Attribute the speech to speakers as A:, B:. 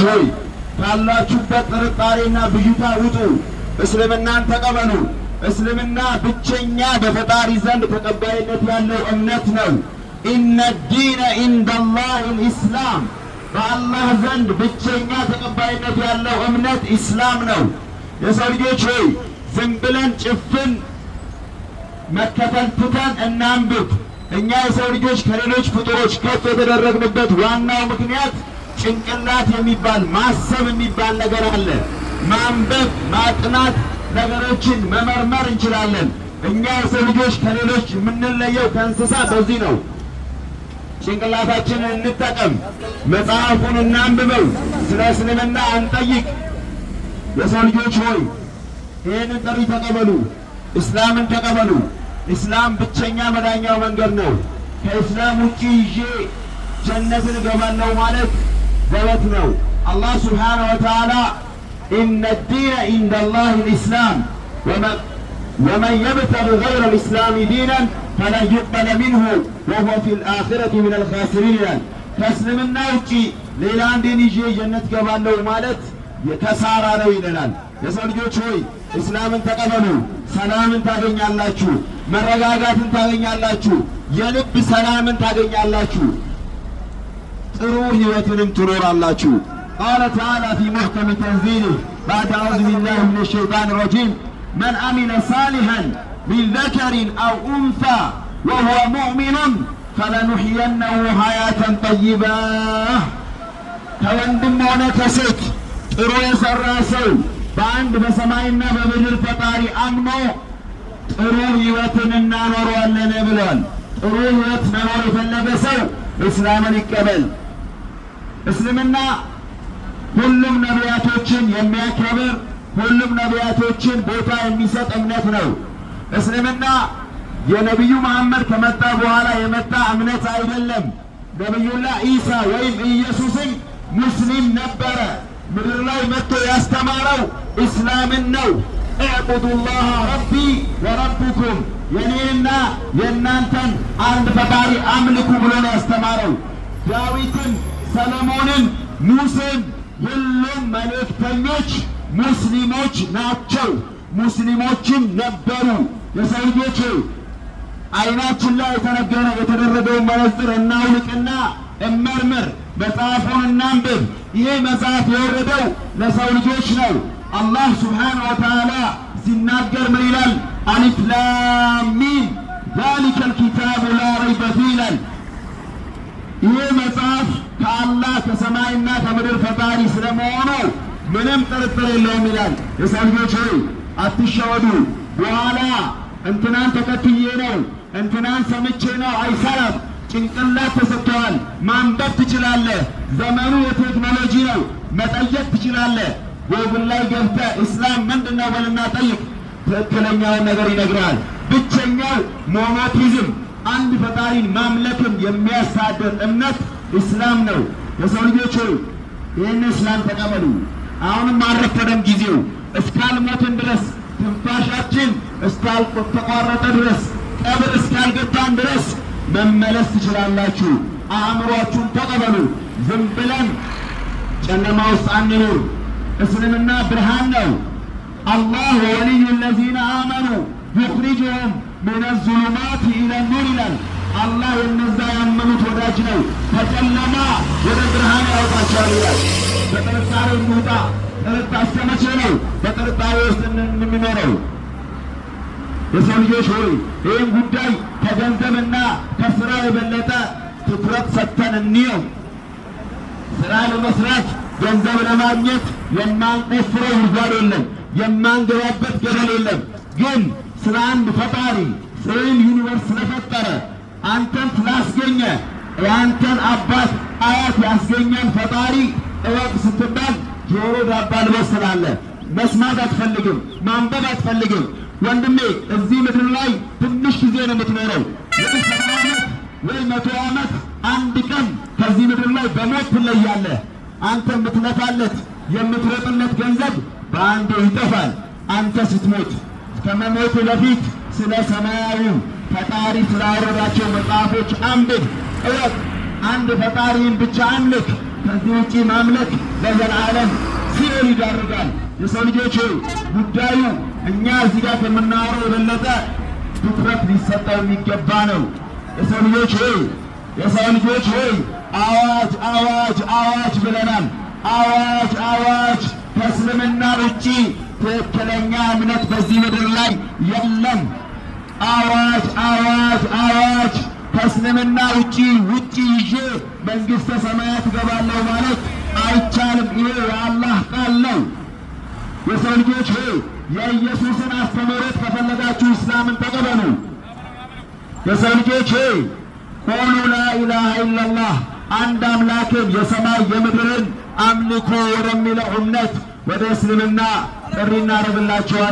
A: ልጆች ሆይ ካላችሁበት ጥርጣሬና ብዥታ ውጡ፣ እስልምናን ተቀበሉ። እስልምና ብቸኛ በፈጣሪ ዘንድ ተቀባይነት ያለው እምነት ነው። ኢነ ዲነ ኢንደላህ ልኢስላም፣ በአላህ ዘንድ ብቸኛ ተቀባይነት ያለው እምነት ኢስላም ነው። የሰው ልጆች ሆይ ዝም ብለን ጭፍን መከተል ትተን እናንብብ። እኛ የሰው ልጆች ከሌሎች ፍጡሮች ከፍ የተደረግንበት ዋናው ምክንያት ጭንቅላት የሚባል ማሰብ የሚባል ነገር አለ። ማንበብ፣ ማጥናት፣ ነገሮችን መመርመር እንችላለን። እኛ የሰው ልጆች ከሌሎች የምንለየው ከእንስሳ በዚህ ነው። ጭንቅላታችንን እንጠቀም፣ መጽሐፉን እናንብበው፣ ስለ እስልምና እንጠይቅ። የሰው ልጆች ሆይ ይህንን ጥሪ ተቀበሉ፣ እስላምን ተቀበሉ። ኢስላም ብቸኛ መዳኛው መንገድ ነው። ከኢስላም ውጪ ይዤ ጀነትን እገባለሁ ማለት ዘበት ነው። አላህ ስብሓነሁ ወተዓላ ኢነ ዲነ ኢንደላህ ልኢስላም ወመን የብተግ ገይረ ልእስላሚ ዲናን ፈለን ዩቅበለ ሚንሁ ወሁወ ፊ ልአኺረቲ ሚነ ልኻሲሪን ይላል። ከእስልምና ውጪ ሌላ አንድን ይዤ ጀነት እገባለሁ ማለት ከሳራ ነው ይለናል። የሰው ልጆች ሆይ እስላምን ተቀበሉ፣ ሰላምን ታገኛላችሁ፣ መረጋጋትን ታገኛላችሁ፣ የልብ ሰላምን ታገኛላችሁ፣ ጥሩ ህይወትንም ትኖራላችሁ። ቃለ ተዓላ ፊ ሙሕከሚ ተንዚሊህ ባዕድ አዑዙ ቢላሂ ሚነ ሸይጣን ረጂም መን አሚለ ሳሊሐን ሚን ዘከሪን አው ኡንሳ ወሁወ ሙእሚኑን ፈለኑሕየነሁ ሐያተን ጠይባ። ከወንድም ሆነ ከሴት ጥሩ የሠራ ሰው በአንድ በሰማይና በምድር ፈጣሪ አምኖ ጥሩ ህይወትን እናኖረዋለን ብለዋል። ጥሩ ህይወት መኖር የፈለገ ሰው እስላምን ይቀበል። እስልምና ሁሉም ነቢያቶችን የሚያከብር፣ ሁሉም ነቢያቶችን ቦታ የሚሰጥ እምነት ነው። እስልምና የነቢዩ መሐመድ ከመጣ በኋላ የመጣ እምነት አይደለም። ነቢዩላህ ኢሳ ወይም ኢየሱስም ሙስሊም ነበረ። ምድር ላይ መጥቶ ያስተማረው ኢስላምን ነው። እዕቡዱላህ ረቢ ወረብኩም፣ የኔንና የእናንተን አንድ ፈጣሪ አምልኩ ብሎ ነው ያስተማረው። ዳዊትን፣ ሰለሞንን፣ ሙሴን ሁሉም መልእክተኞች ሙስሊሞች ናቸው። ሙስሊሞችም ነበሩ። የሰው ልጆች አይናችን ላይ የተደረገውን መነጽር እናውልቅና እመርምር፣ መጽሐፉን እናንብብ። ይሄ መጽሐፍ የወረደው ለሰው ልጆች ነው። አላህ ስብሓነሁ ወተዓላ ሲናገር ምን ይላል? አሊፍ ላም ሚም ዛሊከል ኪታቡ ላ ረይበ ፊህ ይላል። ይሄ መጽሐፍ ከአላህ ከሰማይና ከምድር ፈጣሪ ስለመሆኑ ምንም ጥርጥር የለውም ይላል። የሰው ልጆች ሆይ አትሸወዱ። በኋላ እንትናን ተከትዬ ነው እንትናን ሰምቼ ነው አይሰራም። ጭንቅላት ተሰጥተዋል። ማንበብ ትችላለህ። ዘመኑ የቴክኖሎጂ ነው። መጠየቅ ትችላለህ። ጎግል ላይ ገብተህ እስላም ምንድነው በልና ጠይቅ። ትክክለኛውን ነገር ይነግራል። ብቸኛው ሞኖቲዝም አንድ ፈጣሪን ማምለክን የሚያሳድር እምነት ኢስላም ነው። የሰው ልጆች ሆይ ይህን እስላም ተቀበሉ። አሁንም አልረፈደም ጊዜው። እስካልሞትን ድረስ ትንፋሻችን እስካልተቋረጠ ድረስ ቀብር እስካልገባን ድረስ መመለስ ትችላላችሁ። አእምሯችሁን ተቀበሉ። ዝም ብለን ጨለማ ውስጥ አንኑር። እስልምና ብርሃን ነው። አላህ ወልዩ ለዚነ አመኑ ዩኽሪጁሁም ሚነ ዙሉማት ኢለ ኑር ይላል። አላህ የነዛ ያመኑት ወዳጅ ነው። ከጨለማ ወደ ብርሃን ያወጣቸዋል ይላል። በጥርጣሬ እንውጣ። እስከ መቼ ነው በጥርጣሬ ውስጥ የምንኖረው? የሰው ልጆች ሆይ ይህን ጉዳይ ከገንዘብና ከስራ የበለጠ ትኩረት ሰጥተን እንየው። ስራ ለመስራት ገንዘብ ለማግኘት የማንቆፍረው ጉድጓድ የለም፣ የማንገባበት ገደል የለም። ግን ስለ አንድ ፈጣሪ ይህን ዩኒቨርስ ስለፈጠረ አንተን ስላስገኘ የአንተን አባት አያት ያስገኘን ፈጣሪ እወቅ ስትባል ጆሮ ዳባ ልበስ ትላለህ። መስማት አትፈልግም፣ ማንበብ አትፈልግም። ወንድሜ እዚህ ምድር ላይ ትንሽ ጊዜ ነው የምትኖረው። ወይ 70 ዓመት ወይ 100 ዓመት፣ አንድ ቀን ከዚህ ምድር ላይ በሞት ትለያለህ። አንተ የምትለፋለት የምትሮጥለት ገንዘብ በአንዴ ይጠፋል። አንተ ስትሞት ከመሞት በፊት ስለ ሰማያዊው ፈጣሪ ስላወረዳቸው መጽሐፎች አንብብ፣ እወቅ። አንድ ፈጣሪን ብቻ አምልክ። ከዚህ ውጪ ማምለክ ለዘላለም ሲኦል ይዳርጋል። የሰው ልጆች ጉዳዩ እኛ እዚህ ጋር ከምናወራው የበለጠ ትኩረት ሊሰጠው የሚገባ ነው። የሰው ልጆች ሆይ አዋጅ አዋጅ አዋጅ ብለናል። አዋጅ አዋጅ! ከእስልምና ውጪ ትክክለኛ እምነት በዚህ ምድር ላይ የለም። አዋጅ አዋጅ አዋጅ! ከእስልምና ውጪ ይዤ መንግሥተ ሰማያት እገባለሁ ማለት አይቻልም። ይሄ የአላህ ቃል ነው። የሰው ልጆች ሆይ የኢየሱስን አስተምህሮት ከፈለጋችሁ እስላምን ተቀበሉ። የሰው ልጆች ሆይ ቁሉ ላኢላሃ ኢለላህ፣ አንድ አምላክን የሰማይ የምድርን አምልኮ ወደሚለው እምነት ወደ እስልምና ጥሪ እናደርግላችኋለን።